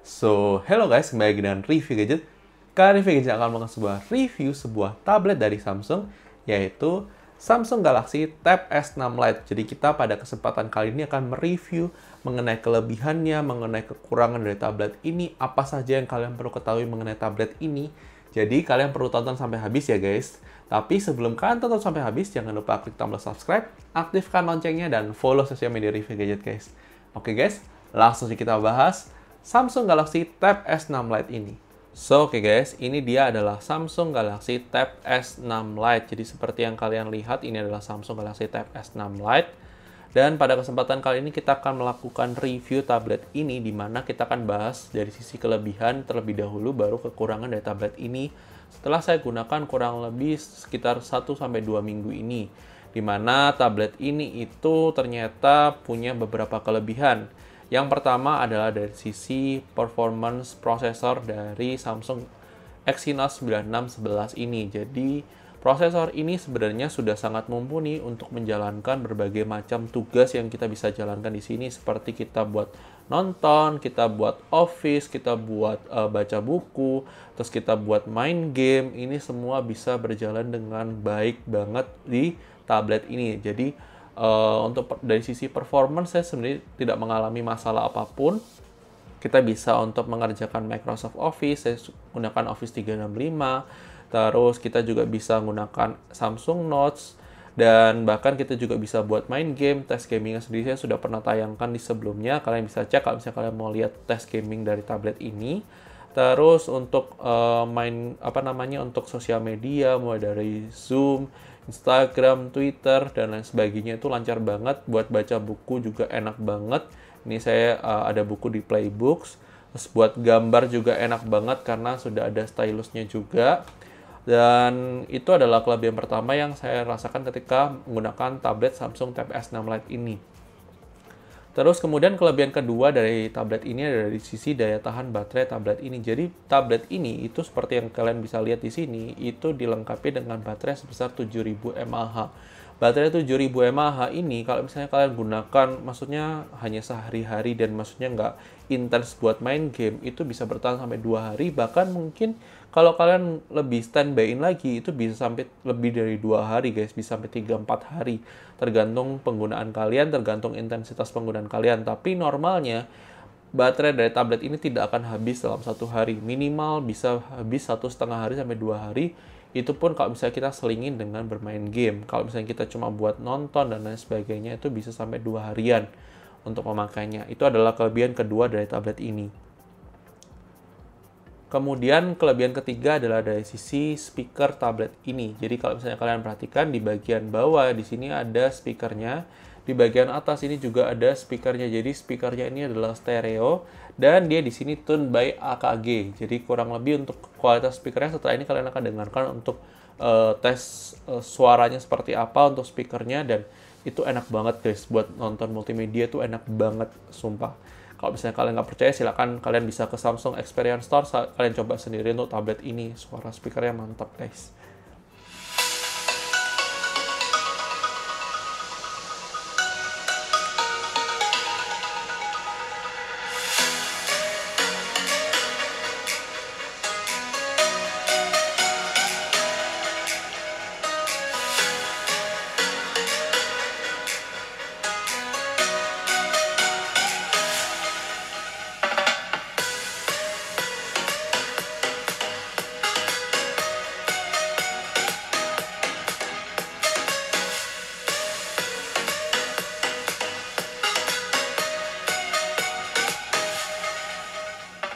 Hello guys, kembali lagi dengan review gadget. Kali review gadget akan melakukan sebuah tablet dari Samsung, yaitu Samsung Galaxy Tab S6 Lite. Jadi kita pada kesempatan kali ini akan mereview mengenai kelebihannya, mengenai kekurangan dari tablet ini, apa saja yang kalian perlu ketahui mengenai tablet ini. Jadi kalian perlu tonton sampai habis ya guys. Tapi sebelum kalian tonton sampai habis, jangan lupa klik tombol subscribe, aktifkan loncengnya, dan follow sosial media review gadget guys. Oke guys, langsung kita bahas Samsung Galaxy Tab S6 Lite ini. Oke guys, ini dia adalah Samsung Galaxy Tab S6 Lite. Jadi seperti yang kalian lihat, ini adalah Samsung Galaxy Tab S6 Lite. Dan pada kesempatan kali ini kita akan melakukan review tablet ini, di mana kita akan bahas dari sisi kelebihan terlebih dahulu, baru kekurangan dari tablet ini. Setelah saya gunakan kurang lebih sekitar 1-2 minggu ini, di mana tablet ini itu ternyata punya beberapa kelebihan. Yang pertama adalah dari sisi performance prosesor dari Samsung Exynos 9611 ini. Jadi, prosesor ini sebenarnya sudah sangat mumpuni untuk menjalankan berbagai macam tugas yang kita bisa jalankan di sini, seperti kita buat nonton, kita buat office, kita buat baca buku, terus kita buat main game. Ini semua bisa berjalan dengan baik banget di tablet ini. Jadi, untuk dari sisi performance saya sebenarnya tidak mengalami masalah apapun. Kita bisa untuk mengerjakan Microsoft Office, saya gunakan Office 365, terus kita juga bisa menggunakan Samsung Notes, dan bahkan kita juga bisa buat main game. Tes gamingnya sendiri saya sudah pernah tayangkan di sebelumnya, kalian bisa cek kalau misalnya kalian mau lihat tes gaming dari tablet ini. Terus untuk untuk sosial media, mulai dari Zoom, Instagram, Twitter, dan lain sebagainya itu lancar banget. Buat baca buku juga enak banget. Ini saya ada buku di Playbooks. Terus buat gambar juga enak banget karena sudah ada stylusnya juga. Dan itu adalah kelebihan pertama yang saya rasakan ketika menggunakan tablet Samsung Tab S6 Lite ini. Terus kemudian kelebihan kedua dari tablet ini adalah dari sisi daya tahan baterai tablet ini. Jadi tablet ini itu seperti yang kalian bisa lihat di sini, itu dilengkapi dengan baterai sebesar 7000 mAh. Baterai 7000 mAh ini kalau misalnya kalian gunakan, maksudnya hanya sehari-hari dan maksudnya nggak intens buat main game, itu bisa bertahan sampai 2 hari. Bahkan mungkin kalau kalian lebih standby-in lagi, itu bisa sampai lebih dari 2 hari guys, bisa sampai 3-4 hari. Tergantung penggunaan kalian, tergantung intensitas penggunaan kalian. Tapi normalnya, baterai dari tablet ini tidak akan habis dalam 1 hari. Minimal bisa habis 1,5 hari sampai 2 hari. Itu pun kalau misalnya kita selingin dengan bermain game. Kalau misalnya kita cuma buat nonton dan lain sebagainya, itu bisa sampai 2 harian untuk memakainya. Itu adalah kelebihan kedua dari tablet ini. Kemudian kelebihan ketiga adalah dari sisi speaker tablet ini. Jadi kalau misalnya kalian perhatikan di bagian bawah di sini ada speakernya, di bagian atas ini juga ada speakernya. Jadi speakernya ini adalah stereo dan dia di sini tune by AKG. Jadi kurang lebih untuk kualitas speakernya setelah ini kalian akan dengarkan untuk tes suaranya seperti apa untuk speakernya, dan itu enak banget guys buat nonton multimedia, tuh enak banget sumpah. Kalau misalnya kalian nggak percaya, silakan kalian bisa ke Samsung Experience Store, kalian coba sendiri untuk tablet ini. Suara speakernya mantap guys.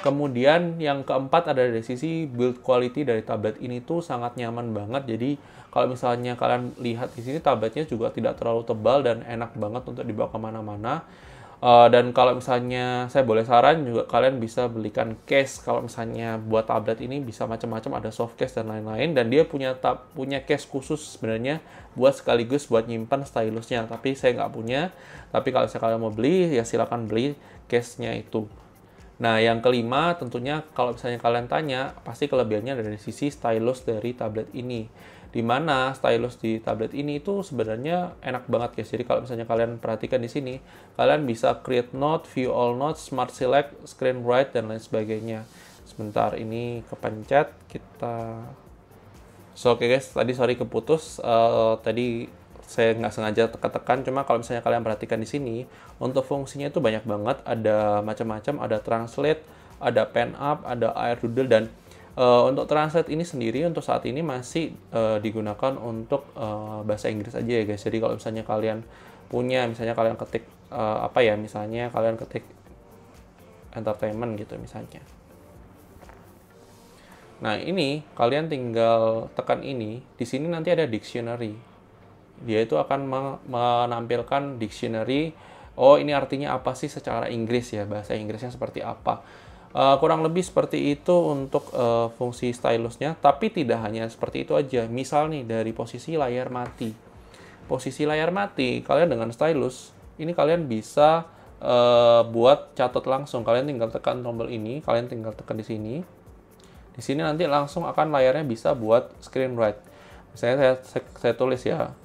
Kemudian yang keempat ada dari sisi build quality dari tablet ini tuh sangat nyaman banget. Jadi kalau misalnya kalian lihat di sini, tabletnya juga tidak terlalu tebal dan enak banget untuk dibawa kemana-mana. Dan kalau misalnya saya boleh saran juga, kalian bisa belikan case. Kalau misalnya buat tablet ini bisa macam-macam, ada soft case dan lain-lain. Dan dia punya case khusus sebenarnya buat sekaligus buat nyimpan stylusnya. Tapi saya nggak punya. Tapi kalau misalnya kalian mau beli, ya silakan beli case-nya itu. Nah, yang kelima tentunya kalau misalnya kalian tanya, pasti kelebihannya dari sisi stylus dari tablet ini. Dimana stylus di tablet ini itu sebenarnya enak banget guys. Jadi kalau misalnya kalian perhatikan di sini, kalian bisa create note, view all notes, smart select, screen write, dan lain sebagainya. Sebentar, ini kepencet, kita... So, oke guys, tadi sorry keputus. Tadi saya nggak sengaja tekan-tekan, cuma kalau misalnya kalian perhatikan di sini, untuk fungsinya itu banyak banget, ada macam-macam, ada translate, ada pen up, ada air doodle, dan untuk translate ini sendiri untuk saat ini masih digunakan untuk bahasa Inggris aja ya guys. Jadi kalau misalnya kalian punya, misalnya kalian ketik apa ya, misalnya kalian ketik entertainment gitu misalnya. Nah ini kalian tinggal tekan ini, di sini nanti ada dictionary. Dia itu akan menampilkan dictionary. Oh ini artinya apa sih secara Inggris ya, bahasa Inggrisnya seperti apa. Kurang lebih seperti itu untuk fungsi stylusnya, tapi tidak hanya seperti itu aja. Misal nih dari posisi layar mati. Posisi layar mati, kalian dengan stylus, ini kalian bisa buat catat langsung. Kalian tinggal tekan tombol ini, kalian tinggal tekan di sini. Di sini nanti langsung akan layarnya bisa buat screen write. Misalnya saya tulis ya.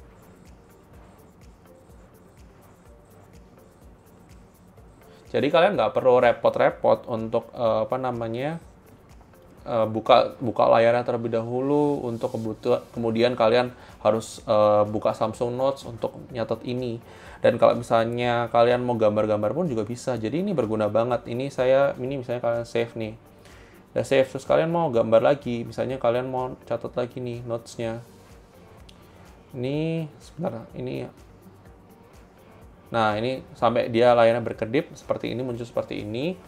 Jadi kalian nggak perlu repot-repot untuk buka layarnya terlebih dahulu untuk kemudian kalian harus buka Samsung Notes untuk nyatet ini. Dan kalau misalnya kalian mau gambar-gambar pun juga bisa. Jadi ini berguna banget. Ini misalnya kalian save nih. Udah save, terus kalian mau gambar lagi. Misalnya kalian mau catat lagi nih notes-nya. Ini sebentar, ini nah ini sampai dia layarnya berkedip seperti ini, muncul seperti ini.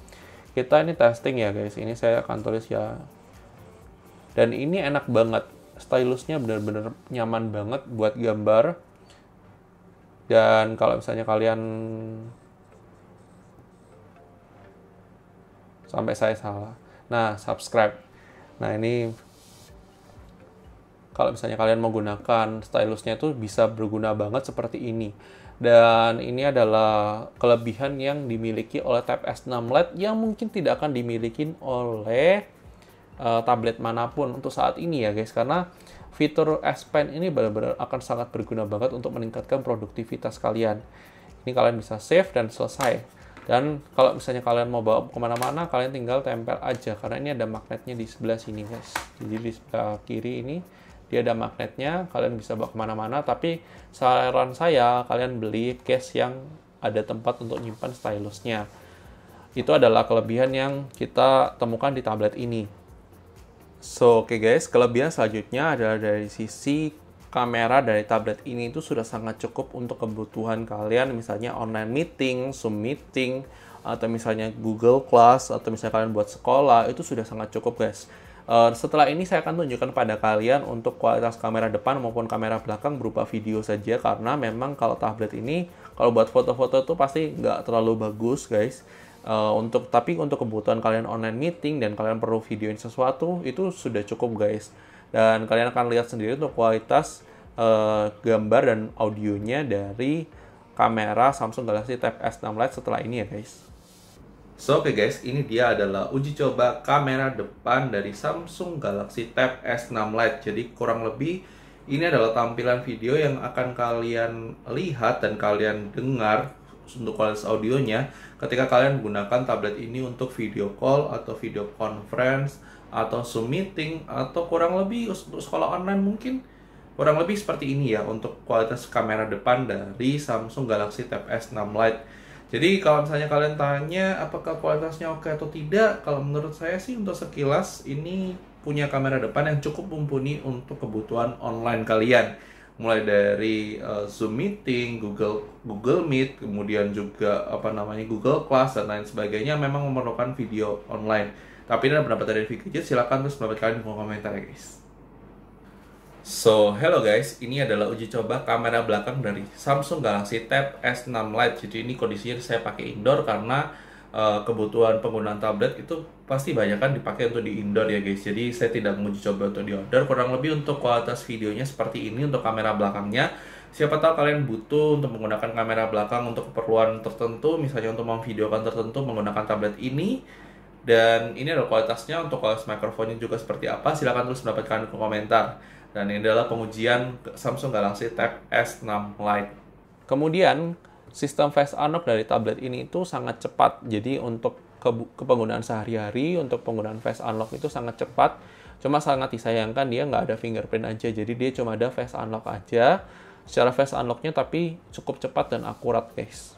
Kita ini testing ya guys, ini saya akan tulis ya. Dan ini enak banget, stylusnya benar-benar nyaman banget buat gambar. Dan kalau misalnya kalian sampai saya salah, nah subscribe. Nah ini kalau misalnya kalian mau gunakan stylusnya itu bisa berguna banget seperti ini. Dan ini adalah kelebihan yang dimiliki oleh Tab S6 Lite yang mungkin tidak akan dimiliki oleh tablet manapun untuk saat ini ya guys. Karena fitur S Pen ini benar-benar akan sangat berguna banget untuk meningkatkan produktivitas kalian. Ini kalian bisa save dan selesai. Dan kalau misalnya kalian mau bawa kemana-mana, kalian tinggal tempel aja. Karena ini ada magnetnya di sebelah sini guys. Jadi di sebelah kiri ini dia ada magnetnya, kalian bisa bawa kemana-mana, tapi saran saya, kalian beli case yang ada tempat untuk nyimpan stylusnya. Itu adalah kelebihan yang kita temukan di tablet ini. So, oke guys, kelebihan selanjutnya adalah dari sisi kamera dari tablet ini itu sudah sangat cukup untuk kebutuhan kalian, misalnya online meeting, Zoom meeting, atau misalnya Google Class, atau misalnya kalian buat sekolah, itu sudah sangat cukup guys. Setelah ini saya akan tunjukkan pada kalian untuk kualitas kamera depan maupun kamera belakang berupa video saja, karena memang kalau tablet ini kalau buat foto-foto itu pasti nggak terlalu bagus guys. Tapi untuk kebutuhan kalian online meeting dan kalian perlu videoin sesuatu itu sudah cukup guys. Dan kalian akan lihat sendiri untuk kualitas gambar dan audionya dari kamera Samsung Galaxy Tab S6 Lite setelah ini ya guys. So, oke guys, ini dia adalah uji coba kamera depan dari Samsung Galaxy Tab S6 Lite. Jadi kurang lebih ini adalah tampilan video yang akan kalian lihat dan kalian dengar untuk kualitas audionya ketika kalian menggunakan tablet ini untuk video call atau video conference atau Zoom meeting atau kurang lebih untuk sekolah online mungkin. Kurang lebih seperti ini ya untuk kualitas kamera depan dari Samsung Galaxy Tab S6 Lite. Jadi kalau misalnya kalian tanya apakah kualitasnya oke atau tidak, kalau menurut saya sih untuk sekilas ini punya kamera depan yang cukup mumpuni untuk kebutuhan online kalian. Mulai dari Zoom meeting, Google Meet, kemudian juga Google Class dan lain sebagainya memang memerlukan video online. Tapi ini adalah pendapat dari Vicky Gadget, silakan terus pendapat kalian di kolom komentar ya guys. So, hello guys, ini adalah uji coba kamera belakang dari Samsung Galaxy Tab S6 Lite. Jadi ini kondisinya saya pakai indoor karena kebutuhan penggunaan tablet itu pasti banyak kan dipakai untuk di indoor ya guys. Jadi saya tidak menguji coba untuk di outdoor. Kurang lebih untuk kualitas videonya seperti ini untuk kamera belakangnya. Siapa tahu kalian butuh untuk menggunakan kamera belakang untuk keperluan tertentu, misalnya untuk memvideokan tertentu menggunakan tablet ini. Dan ini adalah kualitasnya, untuk kualitas mikrofonnya juga seperti apa, silahkan tulis pendapat kalian di komentar. Dan ini adalah pengujian Samsung Galaxy Tab S6 Lite. Kemudian, sistem Face Unlock dari tablet ini itu sangat cepat. Jadi untuk penggunaan sehari-hari, untuk penggunaan Face Unlock itu sangat cepat. Cuma sangat disayangkan dia nggak ada fingerprint aja. Jadi dia cuma ada Face Unlock aja. Secara Face Unlock-nya tapi cukup cepat dan akurat, guys.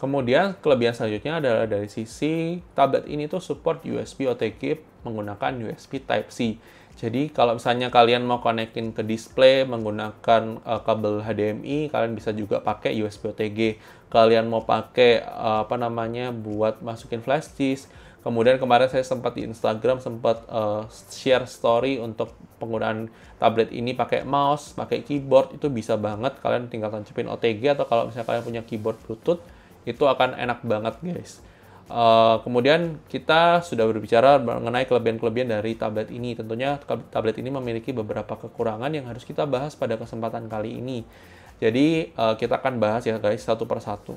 Kemudian kelebihan selanjutnya adalah dari sisi tablet ini tuh support USB OTG menggunakan USB Type-C. Jadi kalau misalnya kalian mau konekin ke display menggunakan kabel HDMI, kalian bisa juga pakai USB OTG. Kalian mau pakai buat masukin flash disk. Kemudian kemarin saya sempat di Instagram share story untuk penggunaan tablet ini pakai mouse, pakai keyboard, itu bisa banget. Kalian tinggal tancapin OTG atau kalau misalnya kalian punya keyboard Bluetooth, itu akan enak banget, guys. Kemudian kita sudah berbicara mengenai kelebihan-kelebihan dari tablet ini. Tentunya tablet ini memiliki beberapa kekurangan yang harus kita bahas pada kesempatan kali ini. Jadi kita akan bahas ya guys satu persatu.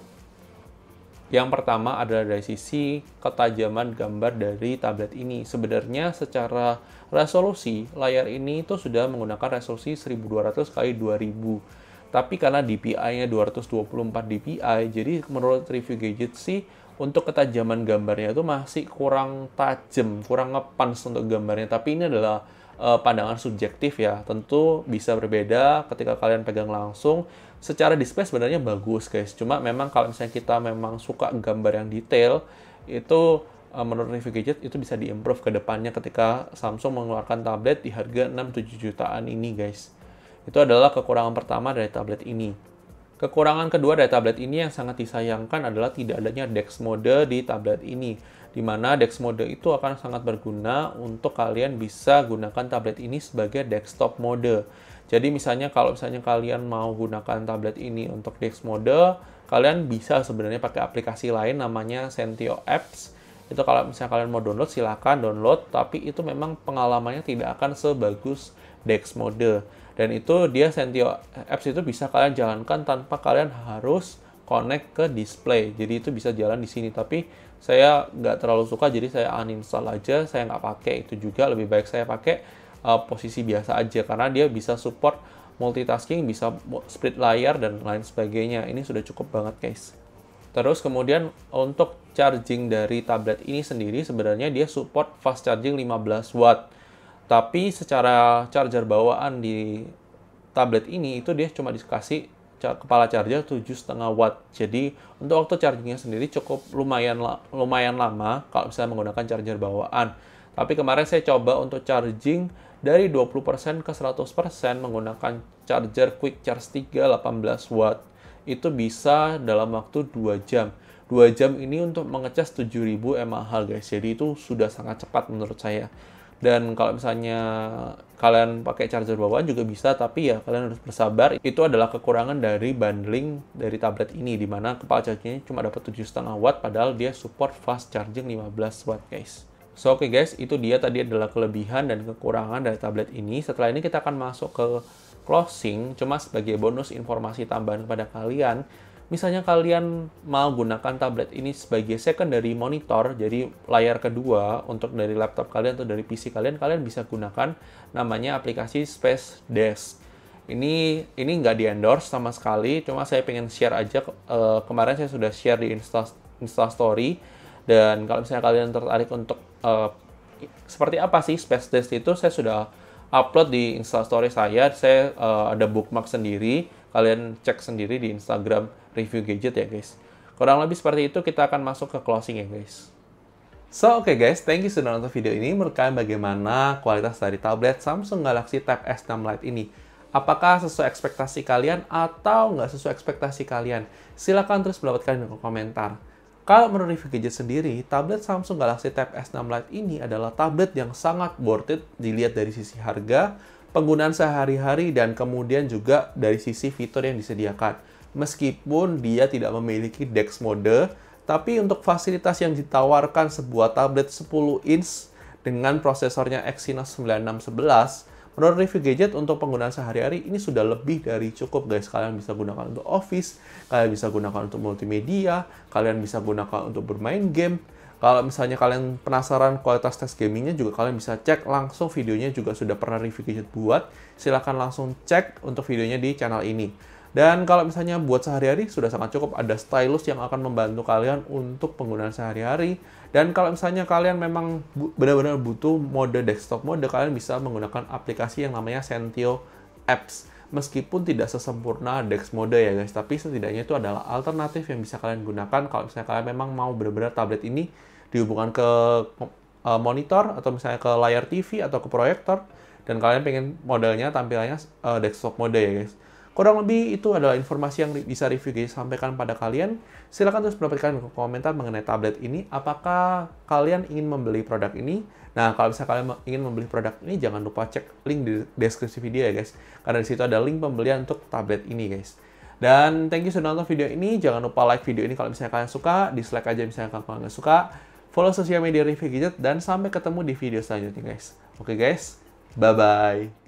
Yang pertama adalah dari sisi ketajaman gambar dari tablet ini. Sebenarnya secara resolusi layar ini itu sudah menggunakan resolusi 1200 x 2000. Tapi karena DPI-nya 224 dpi, jadi menurut review gadget sih, untuk ketajaman gambarnya itu masih kurang tajam, kurang ngepans untuk gambarnya. Tapi ini adalah pandangan subjektif ya. Tentu bisa berbeda ketika kalian pegang langsung. Secara display sebenarnya bagus, guys. Cuma memang kalau misalnya kita memang suka gambar yang detail, itu menurut review gadget itu bisa diimprove ke depannya ketika Samsung mengeluarkan tablet di harga 6-7 jutaan ini, guys. Itu adalah kekurangan pertama dari tablet ini. Kekurangan kedua dari tablet ini yang sangat disayangkan adalah tidak adanya DeX mode di tablet ini. Di mana DeX mode itu akan sangat berguna untuk kalian bisa gunakan tablet ini sebagai desktop mode. Jadi misalnya kalau kalian mau gunakan tablet ini untuk DeX mode, kalian bisa sebenarnya pakai aplikasi lain namanya Sentio Apps. Itu kalau misalnya kalian mau download, silakan download, tapi itu memang pengalamannya tidak akan sebagus DeX mode. Dan itu dia Sentio Apps itu bisa kalian jalankan tanpa kalian harus connect ke display. Jadi itu bisa jalan di sini. Tapi saya nggak terlalu suka, jadi saya uninstall aja. Saya nggak pakai itu juga. Lebih baik saya pakai posisi biasa aja. Karena dia bisa support multitasking, bisa split layar, dan lain sebagainya. Ini sudah cukup banget, guys. Terus kemudian untuk charging dari tablet ini sendiri, sebenarnya dia support fast charging 15 watt. Tapi secara charger bawaan di tablet ini itu dia cuma dikasih kepala charger 7,5 watt. Jadi untuk waktu chargingnya sendiri cukup lumayan lama kalau misalnya menggunakan charger bawaan. Tapi kemarin saya coba untuk charging dari 20% ke 100% menggunakan charger Quick Charge 3 18 watt. Itu bisa dalam waktu 2 jam. 2 jam ini untuk mengecas 7000 mAh, guys. Jadi itu sudah sangat cepat menurut saya. Dan kalau misalnya kalian pakai charger bawaan juga bisa, tapi ya kalian harus bersabar. Itu adalah kekurangan dari bundling dari tablet ini, di mana kepala chargingnya cuma dapat 7,5 watt, padahal dia support fast charging 15 watt, guys. So, oke guys, itu dia tadi adalah kelebihan dan kekurangan dari tablet ini. Setelah ini kita akan masuk ke closing, cuma sebagai bonus informasi tambahan kepada kalian. Misalnya kalian mau gunakan tablet ini sebagai secondary monitor, jadi layar kedua untuk dari laptop kalian atau dari PC kalian, kalian bisa gunakan namanya aplikasi Space Desk. Ini nggak di-endorse sama sekali, cuma saya pengen share aja. Kemarin saya sudah share di Insta Story, dan kalau misalnya kalian tertarik untuk seperti apa sih Space Desk itu, saya sudah upload di Insta Story saya ada bookmark sendiri. Kalian cek sendiri di Instagram review gadget ya, guys. Kurang lebih seperti itu, kita akan masuk ke closing ya, guys. So, oke guys, thank you sudah nonton video ini. Menurut kalian bagaimana kualitas dari tablet Samsung Galaxy Tab S6 Lite ini? Apakah sesuai ekspektasi kalian atau nggak sesuai ekspektasi kalian? Silahkan terus pendapat kalian di komentar. Kalau menurut review gadget sendiri, tablet Samsung Galaxy Tab S6 Lite ini adalah tablet yang sangat worth it dilihat dari sisi harga, penggunaan sehari-hari, dan kemudian juga dari sisi fitur yang disediakan. Meskipun dia tidak memiliki DeX mode, tapi untuk fasilitas yang ditawarkan sebuah tablet 10 inch dengan prosesornya Exynos 9611, menurut review gadget untuk penggunaan sehari-hari ini sudah lebih dari cukup, guys. Kalian bisa gunakan untuk office, kalian bisa gunakan untuk multimedia, kalian bisa gunakan untuk bermain game, Kalau misalnya kalian penasaran kualitas tes gamingnya juga kalian bisa cek langsung videonya juga sudah pernah review gadget buat. Silahkan langsung cek untuk videonya di channel ini. Dan kalau misalnya buat sehari-hari sudah sangat cukup ada stylus yang akan membantu kalian untuk penggunaan sehari-hari. Dan kalau misalnya kalian memang benar-benar butuh mode desktop mode, kalian bisa menggunakan aplikasi yang namanya Sentio Apps. Meskipun tidak sesempurna Dex mode ya guys, tapi setidaknya itu adalah alternatif yang bisa kalian gunakan kalau misalnya kalian memang mau benar-benar tablet ini dihubungkan ke monitor atau misalnya ke layar TV atau ke proyektor dan kalian pengen modelnya tampilannya desktop mode ya guys. Kurang lebih itu adalah informasi yang bisa review guys sampaikan pada kalian. Silahkan terus berikan komentar mengenai tablet ini. Apakah kalian ingin membeli produk ini? Nah, kalau misalnya kalian ingin membeli produk ini, jangan lupa cek link di deskripsi video ya guys. Karena di situ ada link pembelian untuk tablet ini guys. Dan thank you sudah nonton video ini. Jangan lupa like video ini kalau misalnya kalian suka. Dislike aja misalnya kalian nggak suka. Follow sosial media review gadget. Dan sampai ketemu di video selanjutnya guys. Oke guys, bye-bye.